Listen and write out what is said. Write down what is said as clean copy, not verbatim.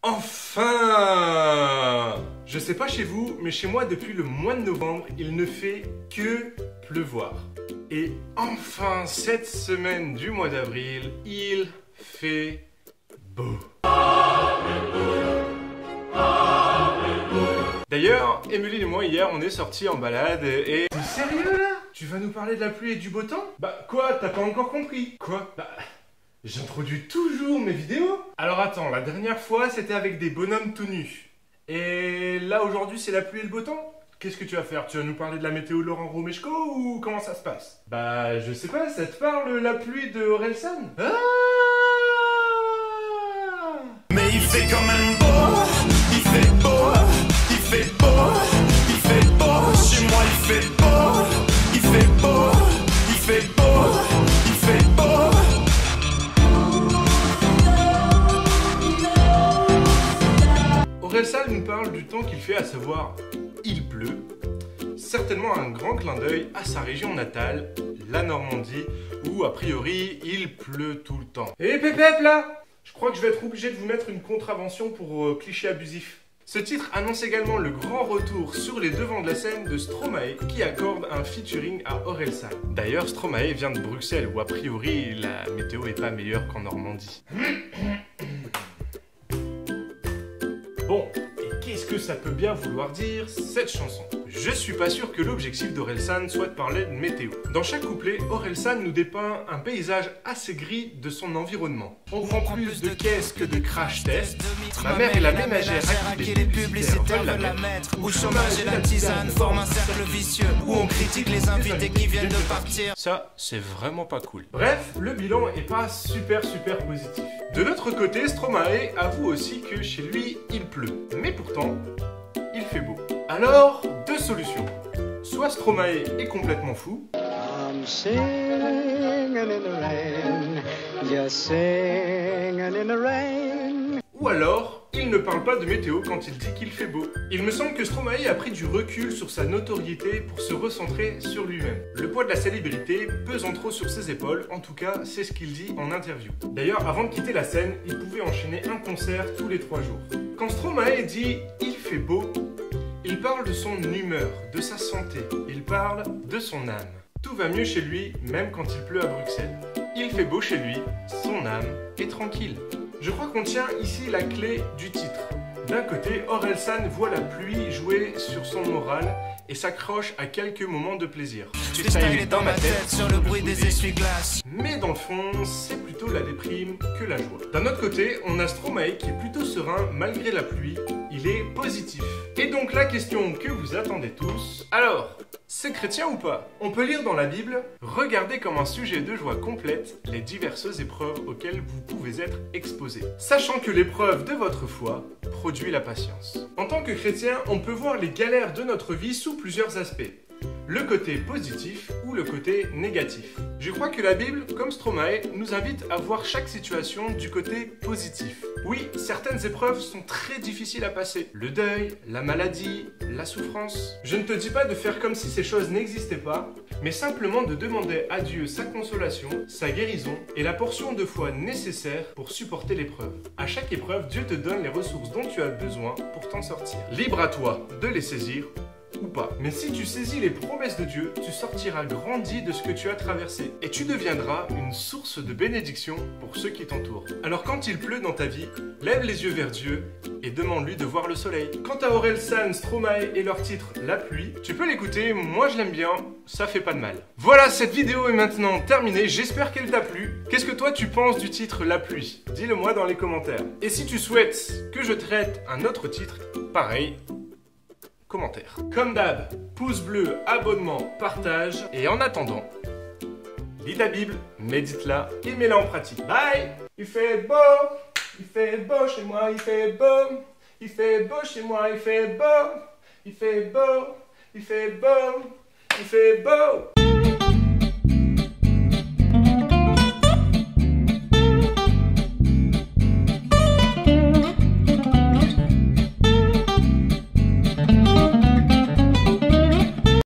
Enfin! Je sais pas chez vous, mais chez moi depuis le mois de novembre, il ne fait que pleuvoir. Et enfin, cette semaine du mois d'avril, il fait beau. D'ailleurs, Emeline et moi hier, on est sortis en balade et... T'es sérieux là? Tu vas nous parler de la pluie et du beau temps? Bah quoi? T'as pas encore compris? Quoi? Bah... J'introduis toujours mes vidéos. Alors attends, la dernière fois c'était avec des bonhommes tout nus. Et là aujourd'hui c'est la pluie et le beau temps? Qu'est-ce que tu vas faire? Tu vas nous parler de la météo de Laurent Romeshko ou comment ça se passe? Bah je sais pas, ça te parle la pluie de Orelsan? Ah! Mais il fait quand même beau, il fait beau, il fait beau, il fait beau, chez moi il fait beau, il fait beau, il fait beau, il fait beau. Orelsan nous parle du temps qu'il fait, à savoir il pleut. Certainement un grand clin d'œil à sa région natale, la Normandie, où a priori il pleut tout le temps. Et pépép là! Je crois que je vais être obligé de vous mettre une contravention pour cliché abusif. Ce titre annonce également le grand retour sur les devants de la scène de Stromae qui accorde un featuring à Orelsan. D'ailleurs, Stromae vient de Bruxelles où a priori la météo est pas meilleure qu'en Normandie. Bon, et qu'est-ce que ça peut bien vouloir dire cette chanson? Je suis pas sûr que l'objectif d'Orelsan soit de parler de météo. Dans chaque couplet, Orelsan nous dépeint un paysage assez gris de son environnement. On prend plus de caisses que de crash tests. Ma mère est la ménagère à qui les publicitaires veulent la mettre. Où chômage et la tisane forment un cercle vicieux. Où on critique les invités qui viennent de partir. Ça, c'est vraiment pas cool. Bref, le bilan est pas super positif. De l'autre côté, Stromae avoue aussi que chez lui, il pleut. Mais pourtant, il fait beau. Alors, deux solutions. Soit Stromae est complètement fou. I'm singing in the rain, just singing in the rain. Ou alors, il ne parle pas de météo quand il dit qu'il fait beau. Il me semble que Stromae a pris du recul sur sa notoriété pour se recentrer sur lui-même. Le poids de la célébrité pesant trop sur ses épaules, en tout cas, c'est ce qu'il dit en interview. D'ailleurs, avant de quitter la scène, il pouvait enchaîner un concert tous les 3 jours. Quand Stromae dit « il fait beau », il parle de son humeur, de sa santé, il parle de son âme. Tout va mieux chez lui, même quand il pleut à Bruxelles. Il fait beau chez lui, son âme est tranquille. Je crois qu'on tient ici la clé du titre. D'un côté, Orelsan voit la pluie jouer sur son moral et s'accroche à quelques moments de plaisir. Tu styles dans ma tête sur le bruit des essuie-glaces. Mais dans le fond, c'est plutôt la déprime que la joie. D'un autre côté, on a Stromae qui est plutôt serein malgré la pluie. Il est positif. Et donc la question que vous attendez tous, alors, c'est chrétien ou pas? On peut lire dans la Bible, regardez comme un sujet de joie complète les diverses épreuves auxquelles vous pouvez être exposés, sachant que l'épreuve de votre foi produit la patience. En tant que chrétien, on peut voir les galères de notre vie sous plusieurs aspects. Le côté positif ou le côté négatif. Je crois que la Bible, comme Stromae, nous invite à voir chaque situation du côté positif. Oui, certaines épreuves sont très difficiles à passer. Le deuil, la maladie, la souffrance. Je ne te dis pas de faire comme si ces choses n'existaient pas, mais simplement de demander à Dieu sa consolation, sa guérison et la portion de foi nécessaire pour supporter l'épreuve. À chaque épreuve, Dieu te donne les ressources dont tu as besoin pour t'en sortir. Libre à toi de les saisir ou pas. Mais si tu saisis les promesses de Dieu, tu sortiras grandi de ce que tu as traversé et tu deviendras une source de bénédiction pour ceux qui t'entourent. Alors quand il pleut dans ta vie, lève les yeux vers Dieu et demande-lui de voir le soleil. Quant à Orelsan, Stromae et leur titre La pluie, tu peux l'écouter, moi je l'aime bien, ça fait pas de mal. Voilà, cette vidéo est maintenant terminée, j'espère qu'elle t'a plu. Qu'est-ce que toi tu penses du titre La pluie? Dis-le moi dans les commentaires. Et si tu souhaites que je traite un autre titre, pareil, commentaire. Comme d'hab, pouce bleu, abonnement, partage. Et en attendant, lis la Bible, médite-la et mets-la en pratique. Bye! Il fait beau chez moi, il fait beau. Il fait beau chez moi, il fait beau. Il fait beau, il fait beau, il fait beau.